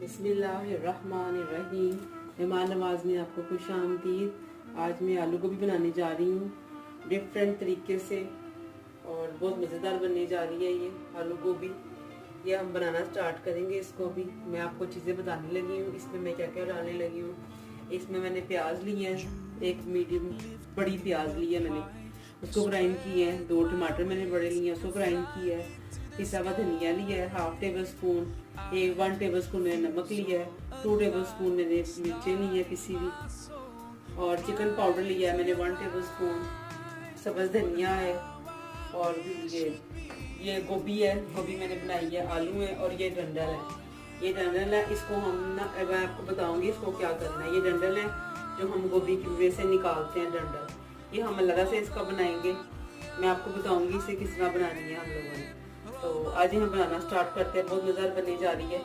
बिस्मिल्लाहिर्रहमानिर्रहीम। मेहमान नवाज में आपको खुश आमदीद। आज मैं आलू गोभी बनाने जा रही हूँ डिफरेंट तरीके से और बहुत मज़ेदार बनने जा रही है ये आलू गोभी। ये हम बनाना स्टार्ट करेंगे इसको भी। मैं आपको चीज़ें बताने लगी हूँ इसमें मैं क्या क्या डालने लगी हूँ। इसमें मैंने प्याज ली है, एक मीडियम बड़ी प्याज ली है मैंने, उसको ग्राइंड की है। 2 टमाटर मैंने बड़े लिए हैं, उसको ग्राइंड किया है। पिसा हुआ धनिया लिया है, 1/2 टेबल स्पून। 1 टेबल स्पून मैंने नमक लिया है। 2 टेबल स्पून मैंने मिर्चें ली है पिसी हुई, और चिकन पाउडर लिया है मैंने 1 टेबल स्पून। सब्ज़ धनिया है, और ये गोभी है, गोभी मैंने बनाई है। आलू है, और ये डंडल है। ये डंडल है, इसको हम ना मैं आपको बताऊंगी इसको क्या करना है। ये डंडल है जो हम गोभी की वजह से निकालते हैं डंडल, ये हम अलग से इसका बनाएंगे। मैं आपको बताऊंगी इसे किस तरह बनानी है हम लोगों ने। तो आज ही हम बनाना स्टार्ट करते हैं। बहुत मज़ेदार बनने जा रही है।